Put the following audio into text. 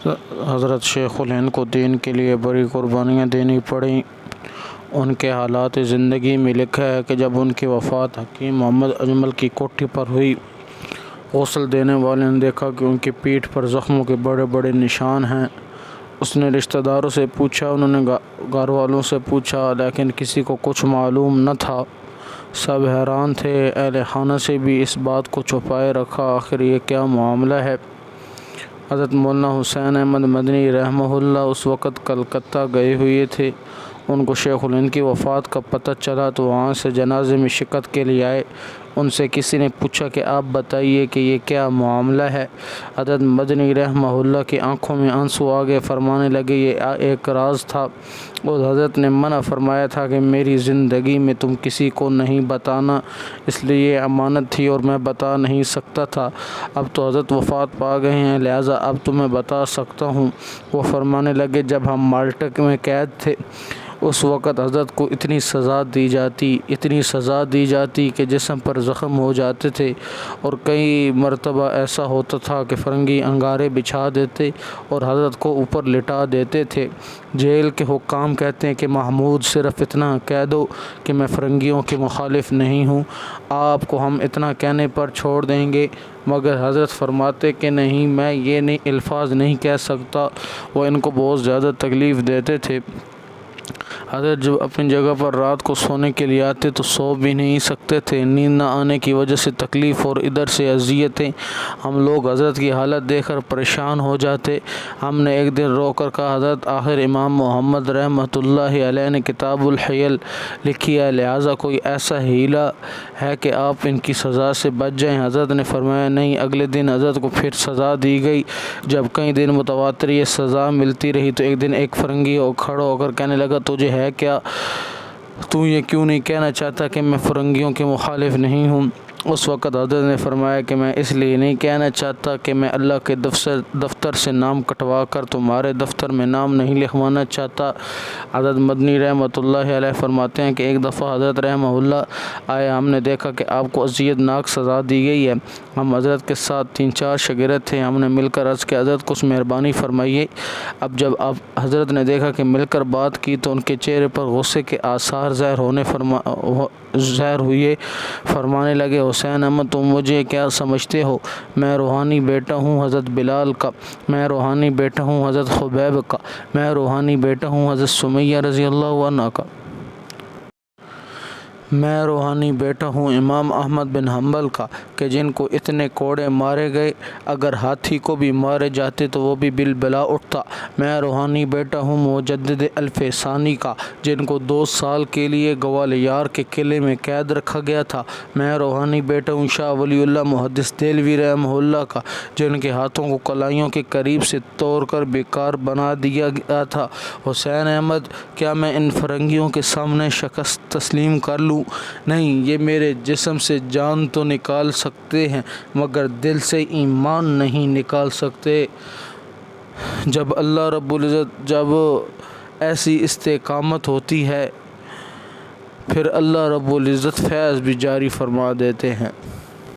حضرت شیخ الہند کو دین کے لیے بڑی قربانیاں دینی پڑیں۔ ان کے حالات زندگی میں لکھا ہے کہ جب ان کی وفات حکیم محمد اجمل کی کوٹھی پر ہوئی، غسل دینے والے نے دیکھا کہ ان کی پیٹھ پر زخموں کے بڑے بڑے نشان ہیں۔ اس نے رشتہ داروں سے پوچھا، انہوں نے گھر والوں سے پوچھا، لیکن کسی کو کچھ معلوم نہ تھا۔ سب حیران تھے، اہل خانہ سے بھی اس بات کو چھپائے رکھا۔ آخر یہ کیا معاملہ ہے؟ حضرت مولانا حسین احمد مدنی رحمہ اللہ اس وقت کلکتہ گئے ہوئے تھے۔ ان کو شیخ الہند کی وفات کا پتہ چلا تو وہاں سے جنازے میں شرکت کے لیے آئے۔ ان سے کسی نے پوچھا کہ آپ بتائیے کہ یہ کیا معاملہ ہے؟ حضرت مدنی رحمہ اللہ کی آنکھوں میں آنسو آ گئے، فرمانے لگے یہ ایک راز تھا اور حضرت نے منع فرمایا تھا کہ میری زندگی میں تم کسی کو نہیں بتانا، اس لیے یہ امانت تھی اور میں بتا نہیں سکتا تھا۔ اب تو حضرت وفات پا گئے ہیں، لہٰذا اب تمہیں بتا سکتا ہوں۔ وہ فرمانے لگے جب ہم مالٹا میں قید تھے اس وقت حضرت کو اتنی سزا دی جاتی کہ جسم پر زخم ہو جاتے تھے، اور کئی مرتبہ ایسا ہوتا تھا کہ فرنگی انگارے بچھا دیتے اور حضرت کو اوپر لٹا دیتے تھے۔ جیل کے حکام کہتے ہیں کہ محمود صرف اتنا کہہ دو کہ میں فرنگیوں کے مخالف نہیں ہوں، آپ کو ہم اتنا کہنے پر چھوڑ دیں گے، مگر حضرت فرماتے کہ نہیں، میں یہ الفاظ نہیں کہہ سکتا۔ وہ ان کو بہت زیادہ تکلیف دیتے تھے۔ حضرت جب اپنی جگہ پر رات کو سونے کے لیے آتے تو سو بھی نہیں سکتے تھے، نیند نہ آنے کی وجہ سے تکلیف اور ادھر سے اذیتیں۔ ہم لوگ حضرت کی حالت دیکھ کر پریشان ہو جاتے۔ ہم نے ایک دن رو کر کہا حضرت آخر امام محمد رحمۃ اللہ علیہ نے کتاب الحیل لکھی ہے، لہٰذا کوئی ایسا ہیلہ ہے کہ آپ ان کی سزا سے بچ جائیں؟ حضرت نے فرمایا نہیں۔ اگلے دن حضرت کو پھر سزا دی گئی۔ جب کئی دن متواتر یہ سزا ملتی رہی تو ایک دن ایک فرنگی کھڑا ہو کر کہنے لگا تجھے ہے کیا؟ تو یہ کیوں نہیں کہنا چاہتا کہ میں فرنگیوں کے مخالف نہیں ہوں؟ اس وقت حضرت نے فرمایا کہ میں اس لیے نہیں کہنا چاہتا کہ میں اللہ کے دفتر سے نام کٹوا کر تمہارے دفتر میں نام نہیں لکھوانا چاہتا۔ حضرت مدنی رحمۃ اللہ علیہ فرماتے ہیں کہ ایک دفعہ حضرت رحمہ اللہ آئے، ہم نے دیکھا کہ آپ کو اذیت ناک سزا دی گئی ہے۔ ہم حضرت کے ساتھ 3-4 شاگرد تھے، ہم نے مل کر عرض کیا حضرت کچھ مہربانی فرمائیے۔ اب جب حضرت نے دیکھا کہ مل کر بات کی تو ان کے چہرے پر غصے کے آثار ظاہر ہوئے، فرمانے لگے حسین احمد تم مجھے کیا سمجھتے ہو؟ میں روحانی بیٹا ہوں حضرت بلال کا، میں روحانی بیٹا ہوں حضرت خبیب کا، میں روحانی بیٹا ہوں حضرت سمیہ رضی اللہ عنہا کا، میں روحانی بیٹا ہوں امام احمد بن حنبل کا کہ جن کو اتنے کوڑے مارے گئے، اگر ہاتھی کو بھی مارے جاتے تو وہ بھی بالبلا اٹھتا۔ میں روحانی بیٹا ہوں مجدد الف ثانی کا جن کو 2 سال کے لیے گوالیار کے قلعے میں قید رکھا گیا تھا۔ میں روحانی بیٹا ہوں شاہ ولی اللہ محدث دہلوی رحمہ اللہ کا جن کے ہاتھوں کو کلائیوں کے قریب سے توڑ کر بیکار بنا دیا گیا تھا۔ حسین احمد کیا میں ان فرنگیوں کے سامنے شکست تسلیم کر لوں؟ نہیں، یہ میرے جسم سے جان تو نکال سکتے ہیں مگر دل سے ایمان نہیں نکال سکتے۔ جب اللہ رب العزت جب ایسی استقامت ہوتی ہے پھر اللہ رب العزت فیض بھی جاری فرما دیتے ہیں۔